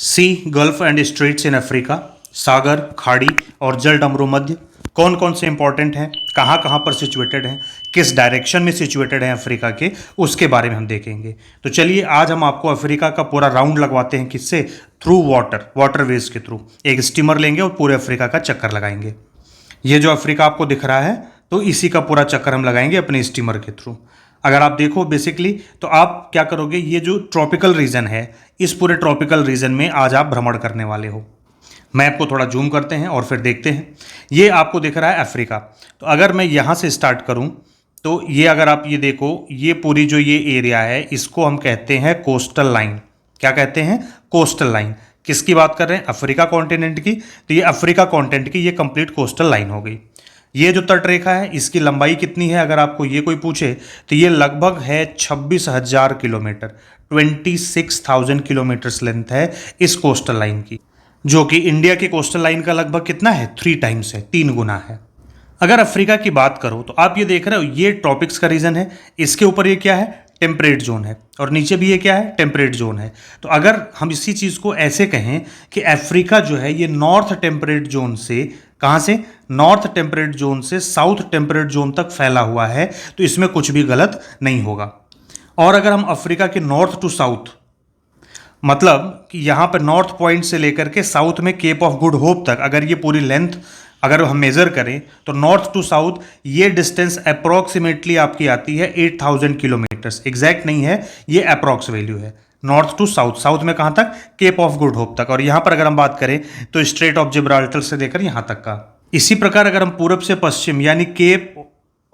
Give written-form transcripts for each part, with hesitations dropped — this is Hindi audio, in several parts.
C, gulf and straits in Africa, सागर, खाड़ी और जल डमरू मध्य कौन कौन से इंपॉर्टेंट हैं, कहाँ कहाँ पर सिचुएटेड हैं, किस डायरेक्शन में सिचुएटेड हैं अफ्रीका के, उसके बारे में हम देखेंगे। तो चलिए आज हम आपको अफ्रीका का पूरा राउंड लगवाते हैं। किससे? थ्रू वाटरवेज के थ्रू एक स्टीमर लेंगे और पूरे अफ्रीका का चक्कर लगाएंगे। ये जो अफ्रीका आपको दिख रहा है तो इसी का पूरा चक्कर हम लगाएंगे अपने स्टीमर के थ्रू। अगर आप देखो बेसिकली तो आप क्या करोगे, ये जो ट्रॉपिकल रीजन है इस पूरे ट्रॉपिकल रीजन में आज आप भ्रमण करने वाले हो। मैप को थोड़ा जूम करते हैं और फिर देखते हैं। ये आपको दिख रहा है अफ्रीका। तो अगर मैं यहाँ से स्टार्ट करूँ तो ये अगर आप ये देखो, ये पूरी जो ये एरिया है इसको हम कहते हैं कोस्टल लाइन। क्या कहते हैं? Coastal line. किसकी बात कर रहे हैं? अफ्रीका कॉन्टिनेंट की। तो ये अफ्रीका कॉन्टिनेंट की ये कंप्लीट कोस्टल लाइन हो गई। ये जो तट रेखा है इसकी लंबाई कितनी है अगर आपको ये कोई पूछे तो ये लगभग है 26,000 किलोमीटर, 26,000 किलोमीटर्स लेंथ है इस कोस्टल लाइन की, जो कि इंडिया की कोस्टल लाइन का लगभग कितना है? 3 टाइम्स है, 3 गुना है। अगर अफ्रीका की बात करो तो आप ये देख रहे हो ये ट्रॉपिक्स का रीजन है, इसके ऊपर ये क्या है? टेम्परेट जोन है, और नीचे भी ये क्या है? टेम्परेट जोन है। तो अगर हम इसी चीज़ को ऐसे कहें कि अफ्रीका जो है ये नॉर्थ टेम्परेट जोन से, कहाँ से? नॉर्थ टेम्परेट जोन से साउथ टेम्परेट जोन तक फैला हुआ है, तो इसमें कुछ भी गलत नहीं होगा। और अगर हम अफ्रीका के नॉर्थ टू साउथ, मतलब कि यहाँ पर नॉर्थ पॉइंट से लेकर के साउथ में केप ऑफ गुड होप तक अगर ये पूरी लेंथ अगर हम मेज़र करें तो नॉर्थ टू साउथ ये डिस्टेंस अप्रॉक्सीमेटली आपकी आती है 8,000 किलोमीटर्स। एग्जैक्ट नहीं है, ये अप्रॉक्स वैल्यू है। नॉर्थ टू साउथ, साउथ में कहाँ तक? केप ऑफ गुड होप तक। और यहाँ पर अगर हम बात करें तो स्ट्रेट ऑफ जिब्राल्टर से लेकर यहाँ तक का। इसी प्रकार अगर हम पूरब से पश्चिम यानी केप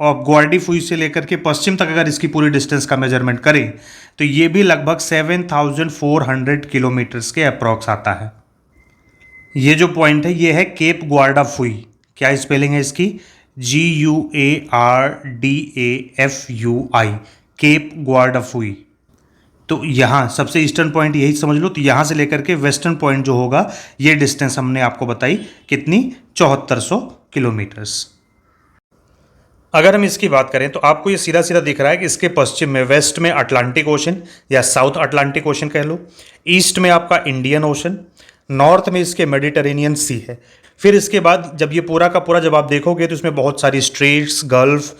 ऑफ ग्वार्डीफुई से लेकर के पश्चिम तक अगर इसकी पूरी डिस्टेंस का मेजरमेंट करें तो ये भी लगभग 7,400 किलोमीटर्स के अप्रॉक्स आता है। ये जो पॉइंट है ये है केप ग्वार्डाफुई। क्या स्पेलिंग है इसकी? GUARDAFUI, Cape Guardafui. तो यहाँ सबसे ईस्टर्न पॉइंट यही समझ लो। तो यहाँ से लेकर के वेस्टर्न पॉइंट जो होगा ये डिस्टेंस हमने आपको बताई कितनी? 7400 किलोमीटर्स। अगर हम इसकी बात करें तो आपको ये सीधा सीधा दिख रहा है कि इसके पश्चिम में, वेस्ट में अटलांटिक ओशन या साउथ अटलांटिक ओशन कह लो, ईस्ट में आपका इंडियन ओशन, नॉर्थ में इसके मेडिटेरेनियन सी है। फिर इसके बाद जब ये पूरा का पूरा जब आप देखोगे तो इसमें बहुत सारी स्ट्रेट्स, गल्फ,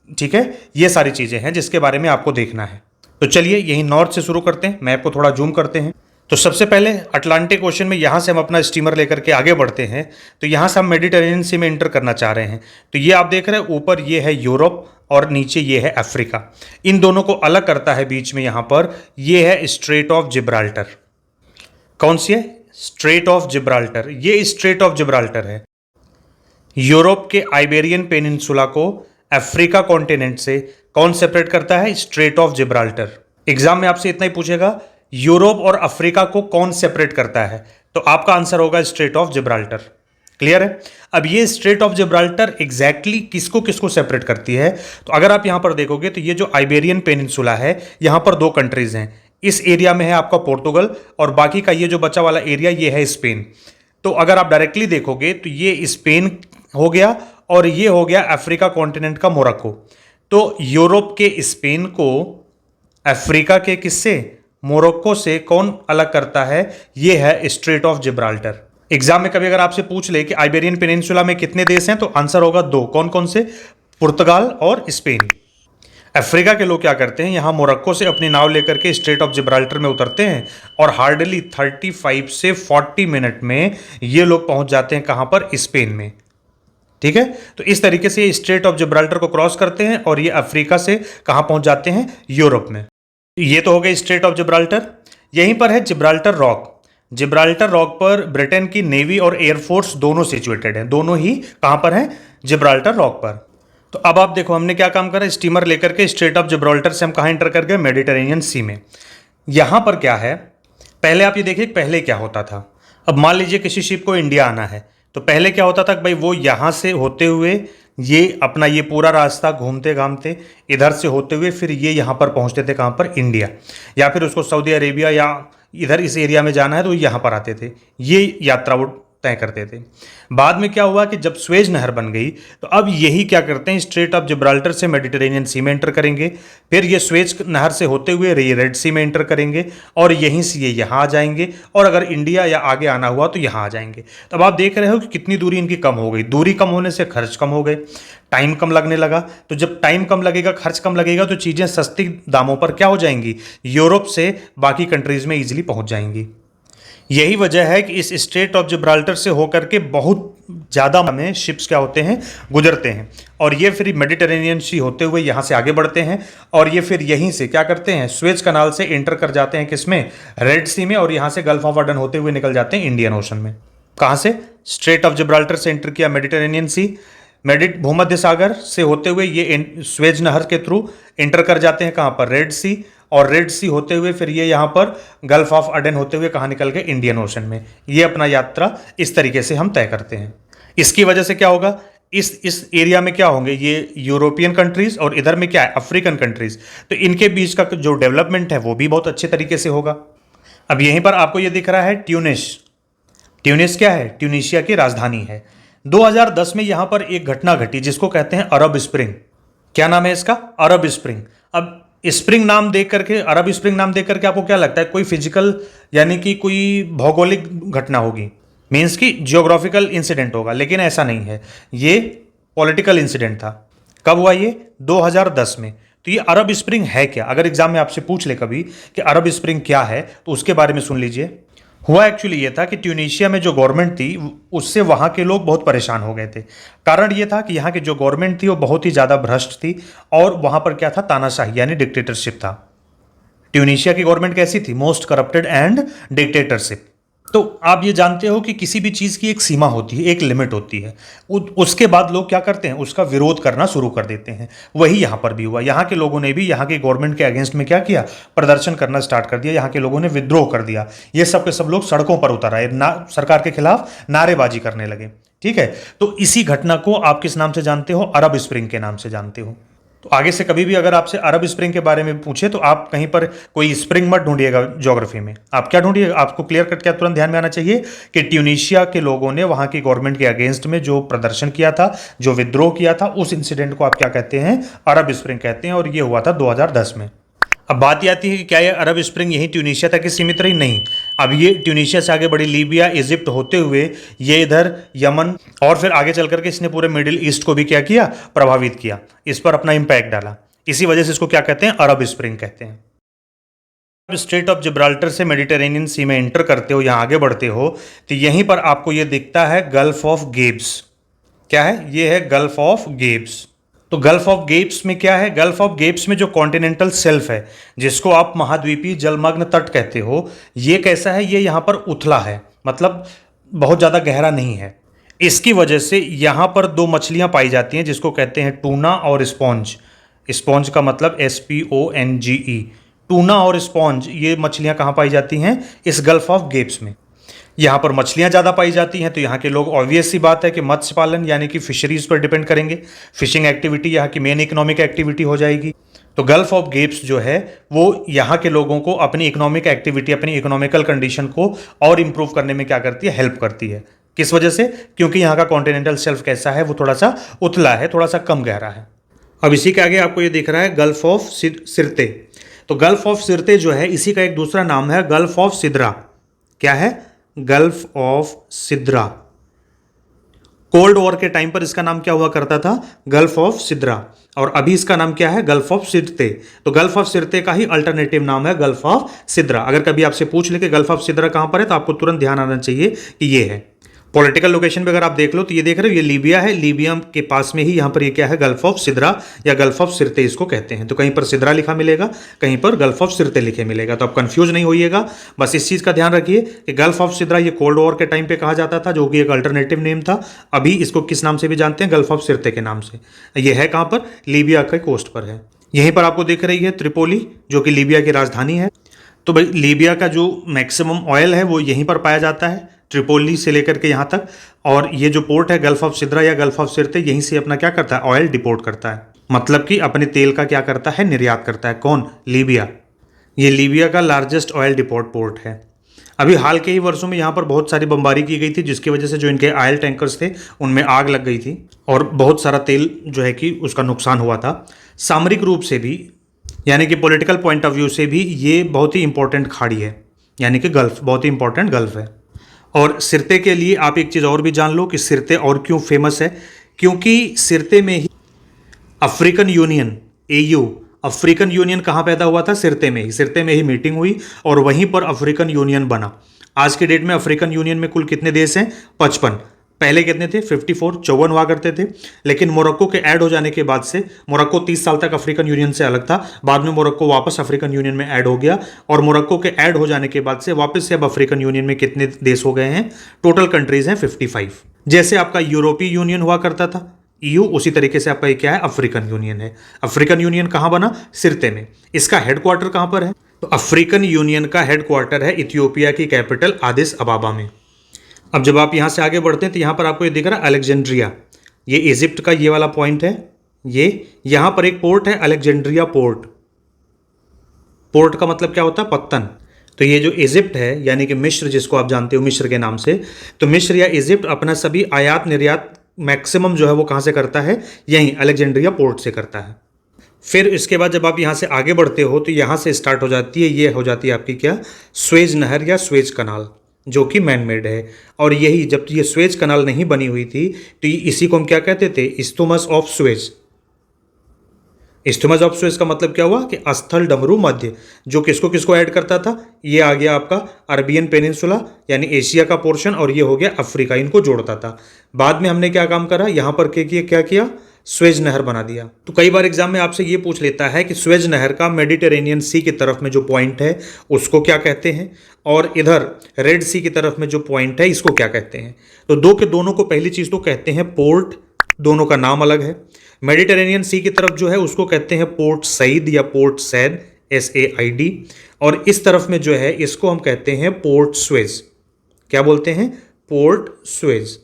ठीक है, ये सारी चीज़ें हैं जिसके बारे में आपको देखना है। तो चलिए यहीं नॉर्थ से शुरू करते हैं, मैप को थोड़ा जूम करते हैं। तो सबसे पहले अटलांटिक ओशन में यहाँ से हम अपना स्टीमर लेकर के आगे बढ़ते हैं। तो यहाँ से हम मेडिटेरेनियन सी में एंटर करना चाह रहे हैं। तो ये आप देख रहे हैं ऊपर ये है यूरोप और नीचे ये है अफ्रीका। इन दोनों को अलग करता है बीच में यहाँ पर ये है स्ट्रेट ऑफ जिब्राल्टर। कौन सी है? Straight of Gibraltar. ये स्ट्रेट ऑफ जिब्राल्टर है। यूरोप के आइबेरियन पेनिनसुला को अफ्रीका कॉन्टिनेंट से कौन सेपरेट करता है? Straight of Gibraltar. एग्जाम में आपसे इतना ही पूछेगा, यूरोप और अफ्रीका को कौन सेपरेट करता है? तो आपका आंसर होगा स्ट्रेट ऑफ जिब्राल्टर। क्लियर है? अब ये स्ट्रेट ऑफ जिब्राल्टर एग्जैक्टली किसको किसको सेपरेट करती है? तो अगर आप यहां पर देखोगे तो ये जो आइबेरियन पेनिनसुला है यहां पर 2 कंट्रीज हैं। इस एरिया में है आपका पोर्तुगल और बाकी का ये जो बचा वाला एरिया ये है स्पेन। तो अगर आप डायरेक्टली देखोगे तो ये स्पेन हो गया और ये हो गया अफ्रीका कॉन्टिनेंट का मोरक्को। तो यूरोप के स्पेन को अफ्रीका के किससे? मोरक्को से कौन अलग करता है? ये है स्ट्रेट ऑफ जिब्राल्टर। एग्जाम में कभी अगर आपसे पूछ ले कि आइबेरियन पेनिनसुला में कितने देश हैं तो आंसर होगा 2। कौन कौन से? पुर्तगाल और स्पेन। अफ्रीका के लोग क्या करते हैं, यहां मोरक्को से अपनी नाव लेकर के स्ट्रेट ऑफ जिब्राल्टर में उतरते हैं और हार्डली 35 से 40 मिनट में ये लोग पहुंच जाते हैं कहां पर? स्पेन में। ठीक है, तो इस तरीके से ये स्ट्रेट ऑफ जिब्राल्टर को क्रॉस करते हैं और ये अफ्रीका से कहां पहुंच जाते हैं? यूरोप में। ये तो हो गई स्ट्रेट ऑफ जिब्राल्टर। यहीं पर है जिब्राल्टर रॉक। जिब्राल्टर रॉक पर ब्रिटेन की नेवी और एयरफोर्स दोनों सिचुएटेड हैं। दोनों ही कहां पर हैं? जिब्राल्टर रॉक पर। तो अब आप देखो हमने क्या काम करा, स्टीमर लेकर के स्ट्रेट ऑफ जिब्राल्टर से हम कहां एंटर कर गए? मेडिटेरेनियन सी में। यहां पर क्या है, पहले आप ये देखिए पहले क्या होता था। अब मान लीजिए किसी शिप को इंडिया आना है तो पहले क्या होता था कि भाई वो यहां से होते हुए ये अपना ये पूरा रास्ता घूमते घामते इधर से होते हुए फिर ये यहाँ पर पहुँचते थे कहाँ पर? इंडिया। या फिर उसको सऊदी अरेबिया या इधर इस एरिया में जाना है तो यहाँ पर आते थे। ये यात्रा वो तय करते थे। बाद में क्या हुआ कि जब स्वेज नहर बन गई तो अब यही क्या करते हैं, स्ट्रेट ऑफ जिब्राल्टर से मेडिटेरेनियन सी में एंटर करेंगे, फिर ये स्वेज नहर से होते हुए ये रेड सी में एंटर करेंगे और यहीं से ये यहाँ आ जाएंगे और अगर इंडिया या आगे आना हुआ तो यहाँ आ जाएंगे। तो अब आप देख रहे हो कि कितनी दूरी इनकी कम हो गई। दूरी कम होने से खर्च कम हो गए, टाइम कम लगने लगा। तो जब टाइम कम लगेगा, खर्च कम लगेगा, तो चीज़ें सस्ती दामों पर क्या हो जाएंगी, यूरोप से बाकी कंट्रीज़ में ईजिली पहुँच जाएंगी। यही वजह है कि इस स्ट्रेट ऑफ जिब्राल्टर से होकर के बहुत ज़्यादा में शिप्स क्या होते हैं, गुजरते हैं और ये फिर मेडिटेरेनियन सी होते हुए यहाँ से आगे बढ़ते हैं और ये फिर यहीं से क्या करते हैं, स्वेज कनाल से एंटर कर जाते हैं किसमें, रेड सी में, और यहाँ से गल्फ ऑफ अडन होते हुए निकल जाते हैं इंडियन ओशन में। कहाँ से, स्ट्रेट ऑफ जिब्राल्टर से एंटर किया मेडिटेरेनियन सी, भूमध्य सागर से होते हुए ये स्वेज नहर के थ्रू एंटर कर जाते हैं कहाँ पर, रेड सी, और रेड सी होते हुए फिर ये यहाँ पर गल्फ ऑफ अडन होते हुए कहाँ निकल गए, इंडियन ओशन में। ये अपना यात्रा इस तरीके से हम तय करते हैं। इसकी वजह से क्या होगा, इस एरिया में क्या होंगे, ये यूरोपियन कंट्रीज और इधर में क्या है, अफ्रीकन कंट्रीज। तो इनके बीच का जो डेवलपमेंट है वो भी बहुत अच्छे तरीके से होगा। अब यहीं पर आपको ये दिख रहा है ट्यूनिस। ट्यूनिस क्या है, ट्यूनीशिया की राजधानी है। 2010 में यहाँ पर एक घटना घटी जिसको कहते हैं अरब स्प्रिंग। क्या नाम है इसका, अरब स्प्रिंग। अब स्प्रिंग नाम देख करके, अरब स्प्रिंग नाम देख करके आपको क्या लगता है, कोई फिजिकल यानी कि कोई भौगोलिक घटना होगी, मीन्स कि जियोग्राफिकल इंसिडेंट होगा, लेकिन ऐसा नहीं है, ये पॉलिटिकल इंसिडेंट था। कब हुआ ये, 2010 में। तो ये अरब स्प्रिंग है क्या, अगर एग्जाम में आपसे पूछ ले कभी कि अरब स्प्रिंग क्या है तो उसके बारे में सुन लीजिए। हुआ एक्चुअली ये था कि ट्यूनीशिया में जो गवर्नमेंट थी उससे वहाँ के लोग बहुत परेशान हो गए थे। कारण ये था कि यहाँ की जो गवर्नमेंट थी वो बहुत ही ज़्यादा भ्रष्ट थी और वहाँ पर क्या था, तानाशाही यानी डिक्टेटरशिप था। ट्यूनीशिया की गवर्नमेंट कैसी थी, मोस्ट करप्टेड एंड डिक्टेटरशिप। तो आप ये जानते हो कि किसी भी चीज़ की एक सीमा होती है, एक लिमिट होती है, उसके बाद लोग क्या करते हैं, उसका विरोध करना शुरू कर देते हैं। वही यहाँ पर भी हुआ। यहाँ के लोगों ने भी यहाँ के गवर्नमेंट के अगेंस्ट में क्या किया, प्रदर्शन करना स्टार्ट कर दिया। यहाँ के लोगों ने विद्रोह कर दिया। ये सब के सब लोग सड़कों पर उतर आए, सरकार के खिलाफ नारेबाजी करने लगे। ठीक है, तो इसी घटना को आप किस नाम से जानते हो, अरब स्प्रिंग के नाम से जानते हो। तो आगे से कभी भी अगर आपसे अरब स्प्रिंग के बारे में पूछे तो आप कहीं पर कोई स्प्रिंग मत ढूंढिएगा ज्योग्राफी में। आप क्या ढूंढिएगा, आपको क्लियर कट क्या तुरंत ध्यान में आना चाहिए कि ट्यूनीशिया के लोगों ने वहां की गवर्नमेंट के अगेंस्ट में जो प्रदर्शन किया था, जो विद्रोह किया था, उस इंसिडेंट को आप क्या कहते हैं, अरब स्प्रिंग कहते हैं। और ये हुआ था 2010 में। अब बात ये आती है कि क्या ये अरब स्प्रिंग यही ट्यूनीशिया तक ही सीमित रही, नहीं। अब ये ट्यूनीशिया से आगे बढ़ी, लीबिया, इजिप्ट होते हुए ये इधर यमन, और फिर आगे चल करके इसने पूरे मिडिल ईस्ट को भी क्या किया, प्रभावित किया, इस पर अपना इम्पैक्ट डाला। इसी वजह से इसको क्या कहते हैं, अरब स्प्रिंग कहते हैं। अब स्ट्रेट ऑफ जिब्राल्टर से मेडिटेरेनियन सी में एंटर करते हो, यहाँ आगे बढ़ते हो, तो यहीं पर आपको ये दिखता है गल्फ ऑफ गेब्स। क्या है, ये है गल्फ ऑफ गेब्स। तो गल्फ ऑफ गेब्स में क्या है, गल्फ ऑफ गेब्स में जो कॉन्टिनेंटल शेल्फ है, जिसको आप महाद्वीपीय जलमग्न तट कहते हो, ये कैसा है, ये यहाँ पर उथला है, मतलब बहुत ज़्यादा गहरा नहीं है। इसकी वजह से यहाँ पर दो मछलियाँ पाई जाती हैं जिसको कहते हैं टूना और स्पॉन्ज। स्पॉन्ज का मतलब SPONGE। टूना और स्पॉन्ज, ये मछलियाँ कहाँ पाई जाती हैं, इस गल्फ ऑफ गेब्स में। यहाँ पर मछलियाँ ज़्यादा पाई जाती हैं तो यहाँ के लोग, ऑब्वियस सी बात है कि मत्स्य पालन यानी कि फिशरीज पर डिपेंड करेंगे। फिशिंग एक्टिविटी यहाँ की मेन इकोनॉमिक एक्टिविटी हो जाएगी। तो गल्फ ऑफ गेब्स जो है वो यहाँ के लोगों को अपनी इकोनॉमिक एक्टिविटी, अपनी इकोनॉमिकल कंडीशन को और इम्प्रूव करने में क्या करती है, हेल्प करती है। किस वजह से, क्योंकि यहाँ का कॉन्टिनेंटल शेल्फ कैसा है, वो थोड़ा सा उथला है, थोड़ा सा कम गहरा है। अब इसी के आगे आपको ये दिख रहा है गल्फ ऑफ सिरते। तो गल्फ ऑफ सिरते जो है, इसी का एक दूसरा नाम है गल्फ ऑफ सिद्रा। क्या है, gulf of Sidra. Cold war के टाइम पर इसका नाम क्या हुआ करता था, गल्फ ऑफ सिद्रा, और अभी इसका नाम क्या है, गल्फ ऑफ सिरते। तो गल्फ ऑफ सिरते का ही अल्टरनेटिव नाम है गल्फ ऑफ सिद्रा। अगर कभी आपसे पूछ ले कि गल्फ ऑफ सिद्रा कहां पर है तो आपको तुरंत ध्यान आना चाहिए कि ये है। पॉलिटिकल लोकेशन पे अगर आप देख लो तो ये देख रहे हो, ये लीबिया है, लीबिया के पास में ही यहाँ पर ये क्या है, गल्फ ऑफ सिद्रा या गल्फ ऑफ सिरते इसको कहते हैं। तो कहीं पर सिद्रा लिखा मिलेगा, कहीं पर गल्फ ऑफ सिरते लिखे मिलेगा, तो आप कंफ्यूज नहीं होइएगा। बस इस चीज़ का ध्यान रखिए कि गल्फ ऑफ सिद्रा ये कोल्ड वॉर के टाइम पे कहा जाता था, जो कि एक अल्टरनेटिव नेम था। अभी इसको किस नाम से भी जानते हैं, गल्फ ऑफ सिरते के नाम से। ये है कहाँ पर, लीबिया के कोस्ट पर है। यहीं पर आपको दिख रही है त्रिपोली, जो कि लीबिया की राजधानी है। तो भाई लीबिया का जो मैक्सिमम ऑयल है वो यहीं पर पाया जाता है, ट्रिपोली से लेकर के यहाँ तक। और ये जो पोर्ट है गल्फ ऑफ सिद्रा या गल्फ ऑफ सिरते, यहीं से अपना क्या करता है, ऑयल डिपोर्ट करता है, मतलब कि अपने तेल का क्या करता है, निर्यात करता है। कौन, लीबिया। ये लीबिया का लार्जेस्ट ऑयल डिपोर्ट पोर्ट है। अभी हाल के ही वर्षों में यहाँ पर बहुत सारी बमबारी की गई थी, जिसकी वजह से जो इनके ऑयल टैंकर्स थे उनमें आग लग गई थी और बहुत सारा तेल जो है कि उसका नुकसान हुआ था। सामरिक रूप से भी यानी कि पॉलिटिकल पॉइंट ऑफ व्यू से भी ये बहुत ही इंपॉर्टेंट खाड़ी है, यानी कि गल्फ बहुत ही इंपॉर्टेंट गल्फ है। और सिरते के लिए आप एक चीज़ और भी जान लो कि सिरते और क्यों फेमस है, क्योंकि सिरते में ही African Union AU, African Union कहाँ पैदा हुआ था? सिरते में ही मीटिंग हुई और वहीं पर अफ्रीकन यूनियन बना। आज के डेट में अफ्रीकन यूनियन में कुल कितने देश हैं? 55। पहले कितने थे? 54, 54 हुआ करते थे। लेकिन मोरक्को के ऐड हो जाने के बाद से, मोरक्को 30 साल तक अफ्रीकन यूनियन से अलग था, बाद में मोरक्को वापस अफ्रीकन यूनियन में ऐड हो गया और मोरक्को के ऐड हो जाने के बाद से वापस से अब अफ्रीकन यूनियन में कितने देश हो गए हैं? टोटल कंट्रीज हैं 55। जैसे आपका यूरोपीय यूनियन हुआ करता था EU, उसी तरीके से आपका ये क्या है? अफ्रीकन यूनियन है। अफ्रीकन यूनियन कहाँ बना? सिरते में। इसका हेडक्वार्टर कहाँ पर है? तो अफ्रीकन यूनियन का हेडक्वार्टर है इथियोपिया की कैपिटल आदिस अबाबा में। अब जब आप यहाँ से आगे बढ़ते हैं तो यहाँ पर आपको ये दिख रहा है अलेक्जेंड्रिया, ये इजिप्ट का ये वाला पॉइंट है। ये यहाँ पर एक पोर्ट है अलेक्जेंड्रिया पोर्ट। पोर्ट का मतलब क्या होता है? पत्तन। तो ये जो इजिप्ट है यानी कि मिस्र, जिसको आप जानते हो मिस्र के नाम से, तो मिस्र या इजिप्ट अपना सभी आयात निर्यात मैक्सिमम जो है वो कहाँ से करता है? यहीं अलेक्जेंड्रिया पोर्ट से करता है। फिर इसके बाद जब आप यहाँ से आगे बढ़ते हो तो यहाँ से स्टार्ट हो जाती है, ये हो जाती है आपकी क्या? स्वेज नहर या स्वेज कनाल, जो कि मैन मेड है। और यही जब ये स्वेज कनाल नहीं बनी हुई थी तो इसी को हम क्या कहते थे? इस्थुमस ऑफ स्वेज। इस्थुमस ऑफ स्वेज का मतलब क्या हुआ कि अस्थल डमरू मध्य, जो किसको किसको ऐड करता था? ये आ गया आपका अरबियन पेनिनसुला यानी एशिया का पोर्शन, और ये हो गया अफ्रीका, इनको जोड़ता था। बाद में हमने क्या काम करा? यहाँ पर क्या किया? स्वेज नहर बना दिया। तो कई बार एग्जाम में आपसे ये पूछ लेता है कि स्वेज नहर का मेडिटेरेनियन सी की तरफ में जो पॉइंट है उसको क्या कहते हैं, और इधर रेड सी की तरफ में जो पॉइंट है इसको क्या कहते हैं? तो दो के दोनों को पहली चीज तो कहते हैं पोर्ट, दोनों का नाम अलग है। मेडिटेरेनियन सी की तरफ जो है उसको कहते हैं पोर्ट सईद या पोर्ट सैद, SAID, और इस तरफ में जो है इसको हम कहते हैं पोर्ट स्वेज। क्या बोलते हैं? Port Suez.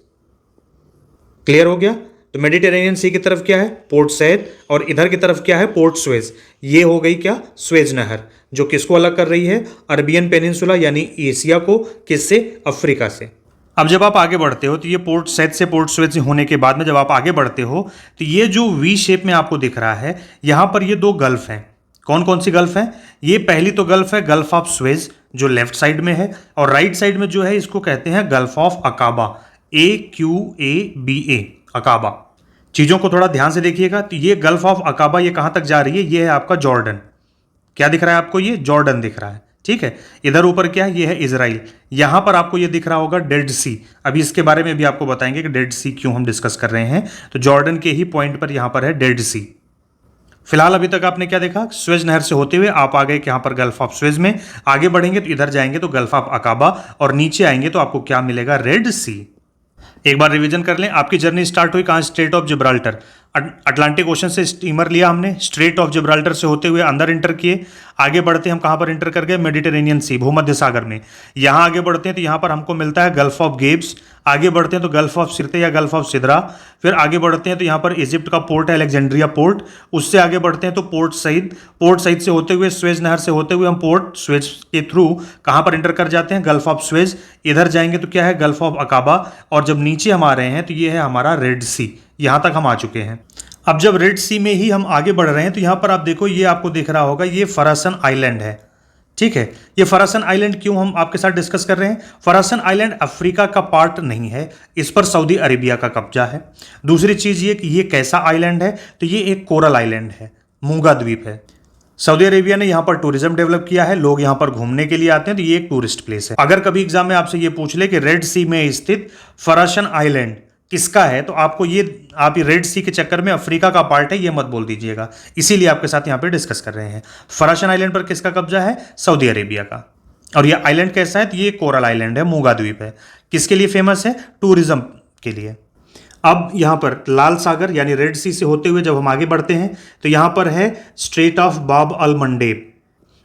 क्लियर हो गया? तो मेडिटेरेनियन सी की तरफ क्या है? पोर्ट सैद, और इधर की तरफ क्या है? Port Suez. ये हो गई क्या? स्वेज नहर, जो किसको अलग कर रही है? अरबियन पेनिनसुला यानी एशिया को, किससे? अफ्रीका से। अब जब आप आगे बढ़ते हो तो ये पोर्ट सैद से पोर्ट स्वेज होने के बाद में जब आप आगे बढ़ते हो तो ये जो V शेप में आपको दिख रहा है यहाँ पर ये दो गल्फ हैं। कौन कौन सी गल्फ हैं? ये पहली तो गल्फ है गल्फ ऑफ स्वेज जो लेफ्ट साइड में है, और राइट साइड में जो है इसको कहते हैं गल्फ ऑफ अकाबा, AQABA, अकाबा। चीज़ों को थोड़ा ध्यान से देखिएगा। तो ये गल्फ ऑफ अकाबा ये कहाँ तक जा रही है? ये है आपका जॉर्डन। क्या दिख रहा है आपको? ये जॉर्डन दिख रहा है, ठीक है। इधर ऊपर क्या है? ये है इजराइल। यहां पर आपको ये दिख रहा होगा डेड सी। अभी इसके बारे में भी आपको बताएंगे कि डेड सी क्यों हम डिस्कस कर रहे हैं। तो जॉर्डन के ही पॉइंट पर यहां पर है डेड सी। फिलहाल अभी तक आपने क्या देखा? स्वेज नहर से होते हुए आप आ गए यहाँ पर गल्फ ऑफ स्वेज में। आगे बढ़ेंगे तो इधर जाएंगे तो गल्फ ऑफ अकाबा, और नीचे आएंगे तो आपको क्या मिलेगा? रेड सी। एक बार रिवीजन कर लें। आपकी जर्नी स्टार्ट हुई कहाँ? Straight of Gibraltar. Atlantic ocean से स्टीमर लिया हमने, स्ट्रेट ऑफ जिब्राल्टर से होते हुए अंदर इंटर किए। आगे बढ़ते हम कहाँ पर इंटर कर गए? मेडिटेरेनियन सी, भूमध्य सागर में। यहाँ आगे बढ़ते हैं तो यहाँ पर हमको मिलता है गल्फ ऑफ गेब्स। आगे बढ़ते हैं तो गल्फ ऑफ सिरते या गल्फ ऑफ सिदरा। फिर आगे बढ़ते हैं तो यहाँ पर इजिप्ट का पोर्ट है अलेक्जेंड्रिया पोर्ट। उससे आगे बढ़ते हैं तो पोर्ट सईद। पोर्ट सईद से होते हुए स्वेज नहर से होते हुए हम पोर्ट स्वेज के थ्रू कहाँ पर इंटर कर जाते हैं? Gulf of Suez. इधर जाएंगे तो क्या है? Gulf of Aqaba. और जब नीचे हम आ रहे हैं तो ये है हमारा रेड सी। यहाँ तक हम आ चुके हैं। अब जब रेड सी में ही हम आगे बढ़ रहे हैं तो यहाँ पर आप देखो, ये आपको दिख रहा होगा, ये फरासन आइलैंड है, ठीक है। ये फरासन आइलैंड क्यों हम आपके साथ डिस्कस कर रहे हैं? फरासन आइलैंड अफ्रीका का पार्ट नहीं है, इस पर सऊदी अरेबिया का कब्जा है। दूसरी चीज ये कि ये कैसा आइलैंड है? तो ये एक कोरल आइलैंड है, मूंगा द्वीप है। सऊदी अरेबिया ने यहाँ पर टूरिज्म डेवलप किया है, लोग यहाँ पर घूमने के लिए आते हैं, तो ये एक टूरिस्ट प्लेस है। अगर कभी एग्जाम में आपसे ये पूछ ले कि रेड सी में स्थित फरासन आइलैंड किसका है, तो आपको ये आप रेड सी के चक्कर में अफ्रीका का पार्ट है ये मत बोल दीजिएगा, इसीलिए आपके साथ यहाँ पे डिस्कस कर रहे हैं। फरासन आइलैंड पर किसका कब्जा है? सऊदी अरेबिया का। और ये आइलैंड कैसा है? तो ये कोरल आइलैंड है, मूंगा द्वीप है। किसके लिए फेमस है? टूरिज्म के लिए। अब यहाँ पर लाल सागर यानी रेड सी से होते हुए जब हम आगे बढ़ते हैं तो यहाँ पर है स्ट्रेट ऑफ बाब अल मंडेब,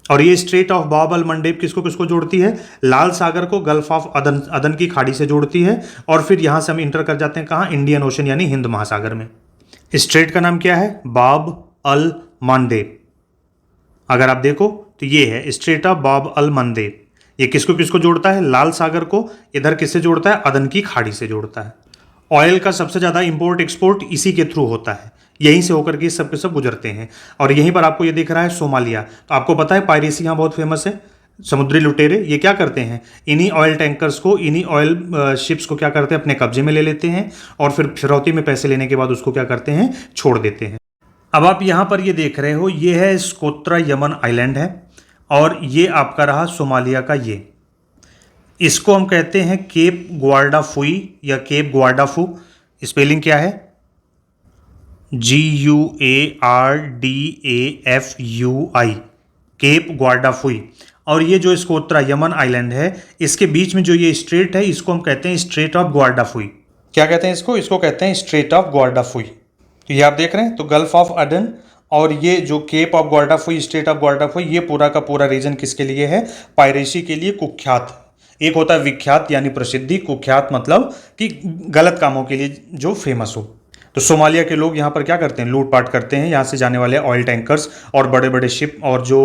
और ये स्ट्रेट ऑफ बाब अल मंडेब किसको किसको जोड़ती है? लाल सागर को गल्फ ऑफ अदन की खाड़ी से जोड़ती है, और फिर यहाँ से हम इंटर कर जाते हैं कहाँ? इंडियन ओशन यानी हिंद महासागर में। स्ट्रेट का नाम क्या है? बाब अल मंडेब। अगर आप देखो तो ये है स्ट्रेट ऑफ बाब अल मंडेब, ये किसको किसको जोड़ता है? लाल सागर को इधर किससे जोड़ता है? अदन की खाड़ी से जोड़ता है। ऑयल का सबसे ज़्यादा इंपोर्ट एक्सपोर्ट इसी के थ्रू होता है, यहीं से होकर के सब के सब गुजरते हैं। और यहीं पर आपको ये दिख रहा है सोमालिया। तो आपको पता है पायरेसी यहाँ बहुत फेमस है, समुद्री लुटेरे ये क्या करते हैं, इन्हीं ऑयल टैंकर्स को, इन्हीं ऑयल शिप्स को क्या करते हैं, अपने कब्जे में ले लेते हैं और फिर फिरौती में पैसे लेने के बाद उसको क्या करते हैं, छोड़ देते हैं। अब आप यहाँ पर ये देख रहे हो, ये है स्कोत्रा यमन आइलैंड है और ये आपका रहा सोमालिया का। ये इसको हम कहते हैं केप ग्वार्डाफुई या केप ग्वार्डाफू। स्पेलिंग क्या है? GUARDAFUI, Cape Guardafui. और ये जो स्कोत्रा यमन आइलैंड है, इसके बीच में जो ये स्ट्रेट है, इसको हम कहते हैं स्ट्रेट ऑफ ग्वार्डाफुई। क्या कहते हैं इसको? इसको कहते हैं स्ट्रेट ऑफ ग्वार्डाफुई। तो ये आप देख रहे हैं, तो गल्फ ऑफ अडन और ये जो केप ऑफ ग्वार्डाफुई, स्ट्रेट ऑफ ग्वार्डाफुई, ये पूरा का पूरा रीजन किसके लिए है? पायरेसी के लिए कुख्यात। एक होता है विख्यात यानी प्रसिद्धि, कुख्यात मतलब कि गलत कामों के लिए जो फेमस हो। तो सोमालिया के लोग यहाँ पर क्या करते हैं? लूटपाट करते हैं, यहाँ से जाने वाले ऑयल टैंकर्स और बड़े बड़े शिप और जो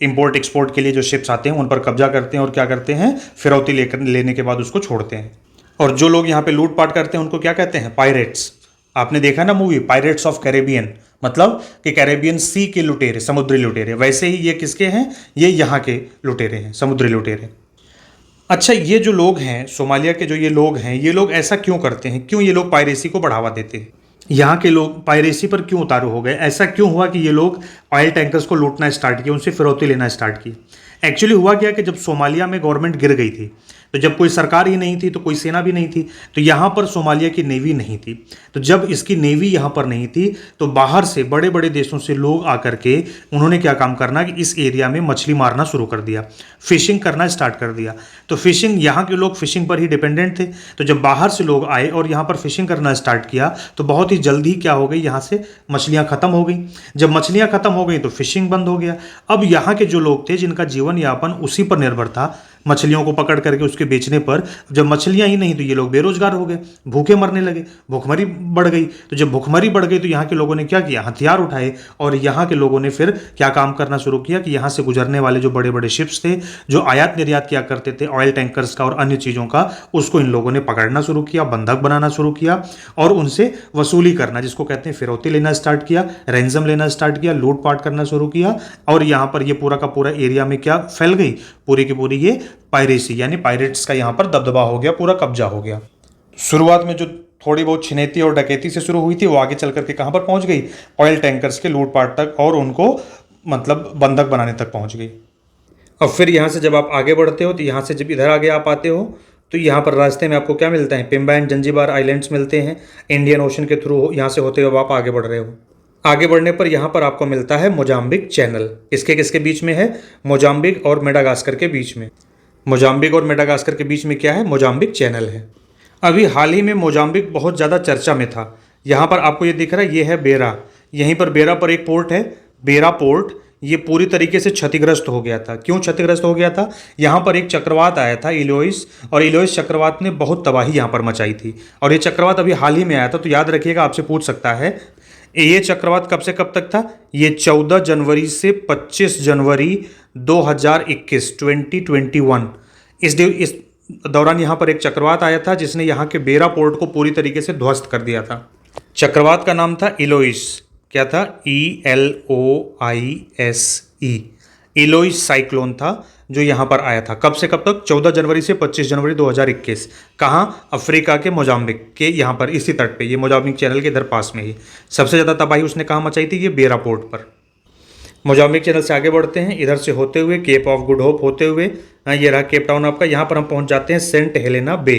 इंपोर्ट एक्सपोर्ट के लिए जो शिप्स आते हैं उन पर कब्जा करते हैं और क्या करते हैं, फिरौती लेने के बाद उसको छोड़ते हैं। और जो लोग यहाँ पे लूटपाट करते हैं उनको क्या कहते हैं? पायरेट्स। आपने देखा ना मूवी पायरेट्स ऑफ कैरेबियन, मतलब कि कैरेबियन सी के लुटेरे, समुद्री लुटेरे। वैसे ही ये किसके हैं? ये यहाँ के लुटेरे हैं, समुद्री लुटेरे। अच्छा, ये जो लोग हैं सोमालिया के, जो ये लोग हैं, ये लोग ऐसा क्यों करते हैं? क्यों ये लोग पायरेसी को बढ़ावा देते हैं? यहाँ के लोग पायरेसी पर क्यों उतारू हो गए? ऐसा क्यों हुआ कि ये लोग ऑयल टैंकर्स को लूटना स्टार्ट किया, उनसे फिरौती लेना स्टार्ट की? एक्चुअली हुआ क्या कि जब सोमालिया में गवर्नमेंट गिर गई थी, तो जब कोई सरकार ही नहीं थी तो कोई सेना भी नहीं थी, तो यहाँ पर सोमालिया की नेवी नहीं थी। तो जब इसकी नेवी यहाँ पर नहीं थी तो बाहर से बड़े बड़े देशों से लोग आकर के उन्होंने क्या काम करना कि इस एरिया में मछली मारना शुरू कर दिया, फिशिंग करना स्टार्ट कर दिया। तो फिशिंग, यहाँ के लोग फिशिंग पर ही डिपेंडेंट थे। तो जब बाहर से लोग आए और यहाँ पर फिशिंग करना स्टार्ट किया तो बहुत ही जल्दी क्या हो गई, यहाँ से मछलियाँ ख़त्म हो गई। जब मछलियाँ ख़त्म हो गई तो फिशिंग बंद हो गया। अब यहाँ के जो लोग थे जिनका जीवन यापन उसी पर निर्भर था, मछलियों को पकड़ करके उसके बेचने पर, जब मछलियां ही नहीं तो ये लोग बेरोजगार हो गए, भूखे मरने लगे, भूखमरी बढ़ गई। तो जब भूखमरी बढ़ गई तो यहाँ के लोगों ने क्या किया, हथियार उठाए और यहाँ के लोगों ने फिर क्या काम करना शुरू किया कि यहाँ से गुजरने वाले जो बड़े बड़े शिप्स थे जो आयात निर्यात किया करते थे ऑयल टैंकर्स का और अन्य चीज़ों का, उसको इन लोगों ने पकड़ना शुरू किया, बंधक बनाना शुरू किया और उनसे वसूली करना, जिसको कहते हैं फिरौती लेना स्टार्ट किया, रैंसम लेना स्टार्ट किया, लूटपाट करना शुरू किया। और यहाँ पर ये पूरा का पूरा एरिया में क्या फैल गई, पूरी की पूरी ये पायरेसी यानी पायरेट्स का यहाँ पर दबदबा हो गया, पूरा कब्जा हो गया। शुरुआत में जो थोड़ी बहुत छिनैती और डकैती से शुरू हुई थी वो आगे चल करके कहाँ पर पहुँच गई, ऑयल टैंकर्स के लूटपाट तक और उनको मतलब बंधक बनाने तक पहुँच गई। अब फिर यहाँ से जब आप आगे बढ़ते हो तो यहाँ से जब इधर आगे आप आते हो तो यहाँ पर रास्ते में आपको क्या मिलता है, पिम्बा एंड जंजीबार आइलैंड्स मिलते हैं। इंडियन ओशन के थ्रू यहाँ से होते हुए आप आगे बढ़ रहे हो। आगे बढ़ने पर यहाँ पर आपको मिलता है मोजाम्बिक चैनल। इसके किसके बीच में है? मोजाम्बिक और मेडागास्कर के बीच में। मोजाम्बिक और मेडागास्कर के बीच में क्या है? मोजाम्बिक चैनल है। अभी हाल ही में मोजाम्बिक बहुत ज़्यादा चर्चा में था। यहाँ पर आपको ये दिख रहा है, ये है बेरा। यहीं पर बेरा पर एक पोर्ट है, बेरा पोर्ट। ये पूरी तरीके से क्षतिग्रस्त हो गया था। क्यों क्षतिग्रस्त हो गया था? यहाँ पर एक चक्रवात आया था इलोइस, और इलोइस चक्रवात ने बहुत तबाही यहाँ पर मचाई थी। और ये चक्रवात अभी हाल ही में आया था, तो याद रखिएगा, आपसे पूछ सकता है ये चक्रवात कब से कब तक था? ये 14 जनवरी से 25 जनवरी 2021 2021 इस दौरान यहाँ पर एक चक्रवात आया था जिसने यहाँ के बेरा पोर्ट को पूरी तरीके से ध्वस्त कर दिया था। चक्रवात का नाम था इलोइस। क्या था? ELOISE। इलोइस साइक्लोन था जो यहाँ पर आया था। कब से कब तक? 14 जनवरी से 25 जनवरी 2021। कहाँ? अफ्रीका के मोजाम्बिक के यहाँ पर इसी तट पे, ये मोजाम्बिक चैनल के इधर पास में ही सबसे ज़्यादा तबाही उसने कहाँ मचाई थी? ये बेरा पोर्ट पर। मोजाम्बिक चैनल से आगे बढ़ते हैं, इधर से होते हुए केप ऑफ गुड होप होते हुए, ये रहा केप टाउन आपका। यहाँ पर हम पहुँच जाते हैं सेंट हेलेना बे।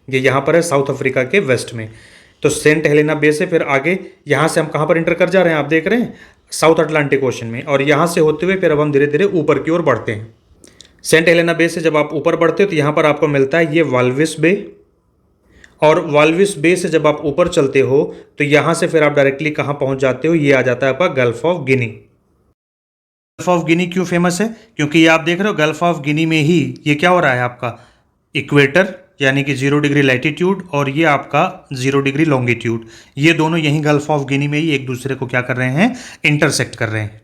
ये यहाँ पर है साउथ अफ्रीका के वेस्ट में। तो सेंट हेलेना बे से फिर आगे यहाँ से हम कहाँ पर इंटर कर जा रहे हैं? आप देख रहे हैं साउथ अटलांटिक ओशन में। और यहाँ से होते हुए फिर अब हम धीरे धीरे ऊपर की ओर बढ़ते हैं। सेंट हेलेना बे से जब आप ऊपर बढ़ते हो तो यहाँ पर आपको मिलता है ये वाल्विस बे। और वाल्विस बे से जब आप ऊपर चलते हो तो यहाँ से फिर आप डायरेक्टली कहाँ पहुँच जाते हो? ये आ जाता है आपका Gulf of Guinea. Gulf of Guinea क्यों फेमस है? क्योंकि ये आप देख रहे हो गल्फ ऑफ गिनी में ही ये क्या हो रहा है आपका इक्वेटर यानी कि 0 डिग्री लैटिट्यूड और ये आपका 0 डिग्री लॉन्गिट्यूड, ये दोनों यहीं गल्फ ऑफ गिनी में ही एक दूसरे को क्या कर रहे हैं? इंटरसेक्ट कर रहे हैं।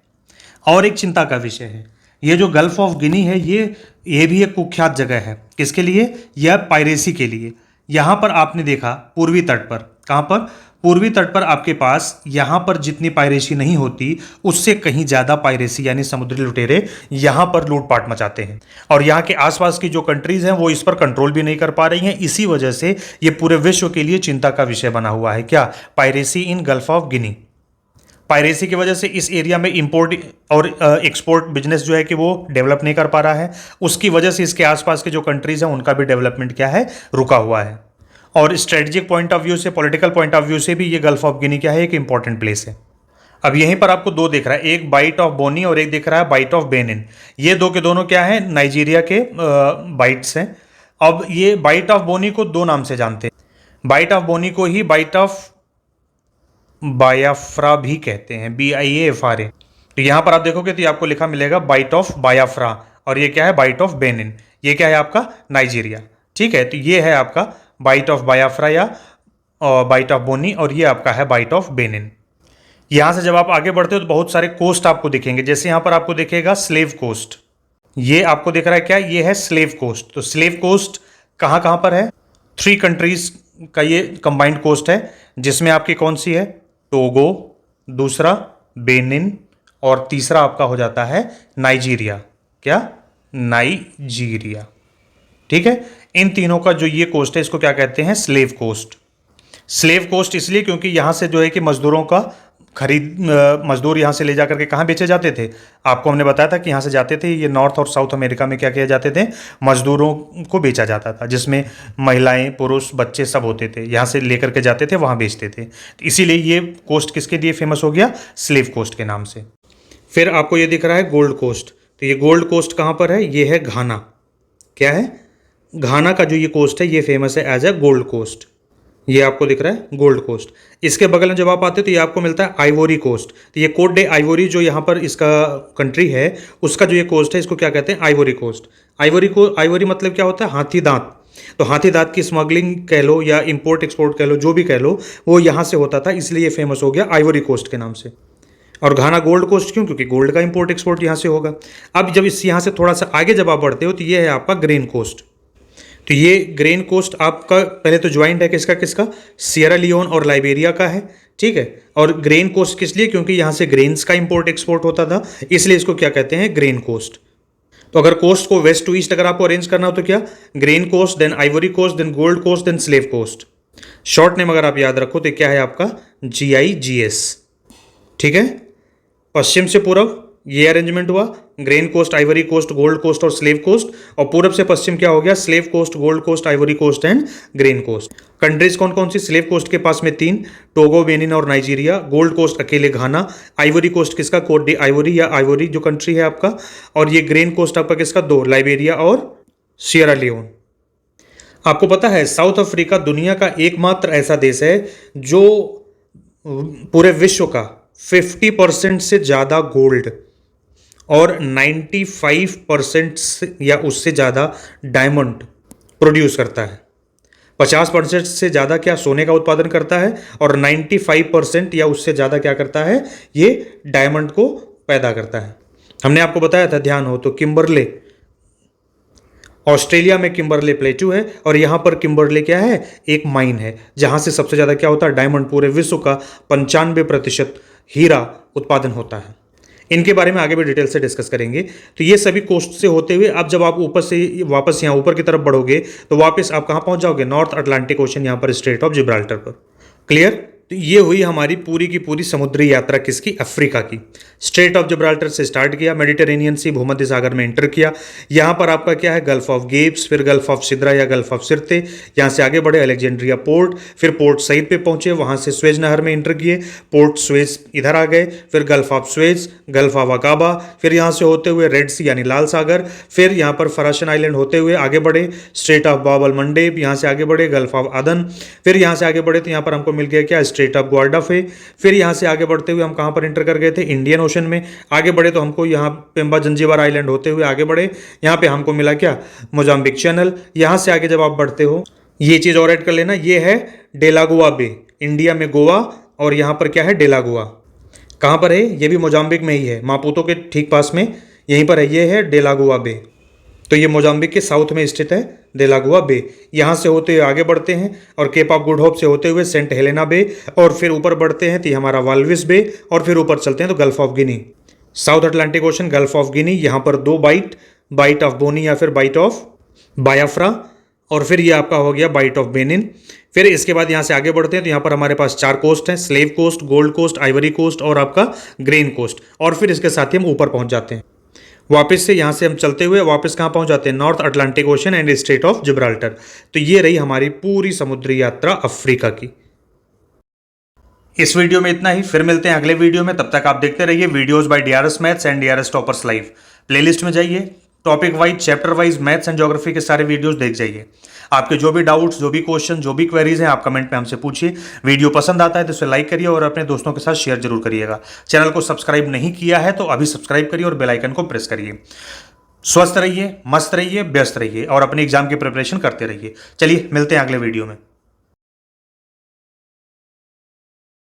और एक चिंता का विषय है ये जो गल्फ ऑफ गिनी है ये भी एक कुख्यात जगह है। किसके लिए? यह पायरेसी के लिए। यहाँ पर आपने देखा पूर्वी तट पर, कहाँ पर? पूर्वी तट पर आपके पास यहाँ पर जितनी पायरेसी नहीं होती उससे कहीं ज़्यादा पायरेसी यानी समुद्री लुटेरे यहाँ पर लूटपाट मचाते हैं, और यहाँ के आसपास की जो कंट्रीज़ हैं वो इस पर कंट्रोल भी नहीं कर पा रही हैं। इसी वजह से ये पूरे विश्व के लिए चिंता का विषय बना हुआ है। क्या? Piracy in gulf of Guinea. Piracy की वजह से इस एरिया में इंपोर्ट और एक्सपोर्ट बिजनेस जो है कि वो डेवलप नहीं कर पा रहा है। उसकी वजह से इसके आसपास के जो कंट्रीज़ हैं उनका भी डेवलपमेंट क्या है? रुका हुआ है। और स्ट्रेटजिक पॉइंट ऑफ व्यू से, पॉलिटिकल पॉइंट ऑफ व्यू से भी ये गल्फ ऑफ गिनी क्या है? एक इंपॉर्टेंट प्लेस है। अब यहीं पर आपको दो दिख रहा है, एक बाइट ऑफ बोनी और एक दिख रहा है बाइट ऑफ बेनिन। ये दो के दोनों क्या है? नाइजीरिया के बाइट्स हैं। अब ये बाइट ऑफ बोनी को दो नाम से जानते हैं। बाइट ऑफ बोनी को ही बाइट ऑफ बायाफ्रा भी कहते हैं, BIAFRA। तो यहाँ पर आप देखोगे तो ये आपको लिखा मिलेगा बाइट ऑफ बायाफ्रा, और ये क्या है? Bight of Benin. ये क्या है आपका? नाइजीरिया। ठीक है, तो ये है आपका बाइट ऑफ बायाफ्रा या बाइट ऑफ बोनी, और ये आपका है बाइट ऑफ बेनिन। यहाँ से जब आप आगे बढ़ते हो तो बहुत सारे कोस्ट आपको दिखेंगे। जैसे यहाँ पर आपको दिखेगा स्लेव कोस्ट, ये आपको दिख रहा है क्या? ये है स्लेव कोस्ट। तो स्लेव कोस्ट कहाँ कहाँ पर है? 3 कंट्रीज का ये कंबाइंड कोस्ट है, जिसमें आपकी कौन सी है? टोगो, दूसरा बेनिन, और तीसरा आपका हो जाता है नाइजीरिया। क्या? नाइजीरिया। ठीक है, इन तीनों का जो ये कोस्ट है इसको क्या कहते हैं? Slave coast. स्लेव कोस्ट इसलिए क्योंकि यहाँ से जो है कि मजदूरों का मजदूर यहाँ से ले जाकर के कहाँ बेचे जाते थे? आपको हमने बताया था कि यहाँ से जाते थे, ये नॉर्थ और साउथ अमेरिका में क्या किया जाते थे? मजदूरों को बेचा जाता था, जिसमें महिलाएं, पुरुष, बच्चे सब होते थे। यहाँ से लेकर के जाते थे, वहाँ बेचते थे। तो इसीलिए ये कोस्ट किसके लिए फेमस हो गया? स्लेव कोस्ट के नाम से। फिर आपको ये दिख रहा है गोल्ड कोस्ट। तो ये गोल्ड कोस्ट कहाँ पर है? ये है घाना। क्या है? घाना का जो ये कोस्ट है ये फेमस है एज ए गोल्ड कोस्ट। ये आपको दिख रहा है गोल्ड कोस्ट। इसके बगल में जब आप आते हो तो ये आपको मिलता है आइवोरी कोस्ट। तो ये कोट डे आइवोरी जो यहाँ पर इसका कंट्री है उसका जो ये कोस्ट है इसको क्या कहते हैं? Ivory coast. आइवोरी मतलब क्या होता है? हाथी दांत। तो हाथी दांत की स्मगलिंग कह लो या इंपोर्ट एक्सपोर्ट कह लो, जो भी कह लो, वो यहाँ से होता था, इसलिए ये फेमस हो गया आइवोरी कोस्ट के नाम से। और घाना गोल्ड कोस्ट क्यों? क्योंकि गोल्ड का इंपोर्ट एक्सपोर्ट यहाँ से होगा। अब जब इस यहाँ से थोड़ा सा आगे जब आप बढ़ते हो तो ये है आपका ग्रेन कोस्ट। तो ये ग्रेन कोस्ट आपका पहले तो ज्वाइंट है किसका किसका? सियरा लियोन और लाइबेरिया का है। ठीक है, और ग्रेन कोस्ट किस लिए? क्योंकि यहाँ से ग्रेन्स का इंपोर्ट एक्सपोर्ट होता था, इसलिए इसको क्या कहते हैं? Grain coast. तो अगर कोस्ट को वेस्ट टू ईस्ट अगर आपको अरेंज करना हो तो क्या? Grain coast, then ivory coast, then gold coast, then slave coast. Short name अगर आप याद रखो तो क्या है आपका? GIGS। ठीक है, पश्चिम से पूर्व ये अरेंजमेंट हुआ, grain coast, ivory coast, gold coast और स्लेव कोस्ट। और पूरब से पश्चिम क्या हो गया? Slave coast, gold coast, ivory coast and grain coast. Countries कौन कौन सी? स्लेव कोस्ट के पास में 3, टोगो, बेनिन और नाइजीरिया। गोल्ड कोस्ट अकेले घाना। आइवरी कोस्ट किसका? कोट डी आइवरी या आइवरी जो कंट्री है आपका। और ये ग्रेन कोस्ट आपका किसका? 2, लाइबेरिया और सियरा लियोन। आपको पता है साउथ अफ्रीका दुनिया का एकमात्र ऐसा देश है जो पूरे विश्व का 50% से ज़्यादा गोल्ड और 95% या उससे ज़्यादा डायमंड प्रोड्यूस करता है। 50% से ज़्यादा क्या सोने का उत्पादन करता है, और 95% या उससे ज़्यादा क्या करता है? ये डायमंड को पैदा करता है। हमने आपको बताया था, ध्यान हो तो, किम्बरले, ऑस्ट्रेलिया में किम्बरले प्लेटू है, और यहाँ पर किम्बरले क्या है? एक माइन है जहाँ से सबसे ज़्यादा क्या होता है? डायमंड। पूरे विश्व का 95% हीरा उत्पादन होता है। इनके बारे में आगे भी डिटेल से डिस्कस करेंगे। तो ये सभी कोस्ट से होते हुए अब जब आप ऊपर से वापस यहाँ ऊपर की तरफ बढ़ोगे तो वापस आप कहाँ पहुँच जाओगे? नॉर्थ अटलांटिक ओशन, यहाँ पर स्ट्रेट ऑफ जिब्राल्टर पर। क्लियर? तो ये हुई हमारी पूरी की पूरी समुद्री यात्रा किसकी? अफ्रीका की। स्ट्रेट ऑफ जिब्राल्टर से स्टार्ट किया, मेडिटेरेनियन सी, भूमध्य सागर में एंटर किया। यहाँ पर आपका क्या है? गल्फ ऑफ गेब्स, फिर गल्फ ऑफ सिद्रा या गल्फ ऑफ सिरते। यहाँ से आगे बढ़े अलेक्जेंड्रिया पोर्ट, फिर पोर्ट सईद पे पहुंचे, वहाँ से स्वेज नहर में एंटर किए, पोर्ट स्वेज इधर आ गए, फिर gulf of Suez, gulf of Aqaba, फिर यहाँ से होते हुए रेड सी यानी लाल सागर, फिर यहाँ पर फराशन आइलैंड होते हुए आगे बढ़े, स्ट्रेट ऑफ बाब अल मंडेब, यहाँ से आगे बढ़े गल्फ ऑफ अदन, फिर यहाँ से आगे बढ़े तो यहाँ पर हमको मिल गया क्या? Strait of Guardafui. फिर यहाँ से आगे बढ़ते हुए हम कहाँ पर एंटर कर गए थे? इंडियन ओशन में। आगे बढ़े तो हमको यहाँ पेम्बा जंजीबार आइलैंड होते हुए आगे बढ़े, यहाँ पे हमको मिला क्या? Mozambique channel. यहाँ से आगे जब आप बढ़ते हो, ये चीज़ और ऐड कर लेना, ये है डेलागुआ बे, इंडिया में गोवा, और यहाँ पर क्या है? डेलागुआ। कहाँ पर है? ये भी मोजाम्बिक में ही है, मापुतो के ठीक पास में यहीं पर है, ये है डेलागुआ बे। तो ये मोजाम्बिक के साउथ में स्थित है डेलागुआ बे। यहाँ से होते हुए आगे बढ़ते हैं और केप ऑफ गुड होप से होते हुए सेंट हेलेना बे, और फिर ऊपर बढ़ते हैं तो ये हमारा वाल्विस बे, और फिर ऊपर चलते हैं तो Gulf of Guinea, South Atlantic Ocean, Gulf of Guinea. यहाँ पर 2 बाइट, बाइट ऑफ बोनी या फिर बाइट ऑफ बायाफ्रा, और फिर ये आपका हो गया बाइट ऑफ बेनिन। फिर इसके बाद यहाँ से आगे बढ़ते हैं तो यहाँ पर हमारे पास 4 कोस्ट हैं, slave coast, gold coast, ivory coast और आपका ग्रेन कोस्ट। और फिर इसके साथ ही हम ऊपर पहुंच जाते हैं। वापस से यहाँ से हम चलते हुए वापस कहाँ पहुंच जाते हैं, north Atlantic ocean and straight of Gibraltar. तो ये रही हमारी पूरी समुद्री यात्रा अफ्रीका की। इस वीडियो में इतना ही, फिर मिलते हैं अगले वीडियो में। तब तक आप देखते रहिए videos bye DRS maths and DRS toppers live. Playlist में जाइए, topic wise, chapter wise maths and geography के सारे वीडियोस देख जाइए। आपके जो भी डाउट्स, जो भी क्वेश्चन, जो भी क्वेरीज हैं, आप कमेंट में हमसे पूछिए। वीडियो पसंद आता है तो इसे लाइक करिए और अपने दोस्तों के साथ शेयर जरूर करिएगा। चैनल को सब्सक्राइब नहीं किया है तो अभी सब्सक्राइब करिए और बेल आइकन को प्रेस करिए। स्वस्थ रहिए, मस्त रहिए, व्यस्त रहिए और अपने एग्जाम की प्रिपरेशन करते रहिए। चलिए मिलते हैं अगले वीडियो में।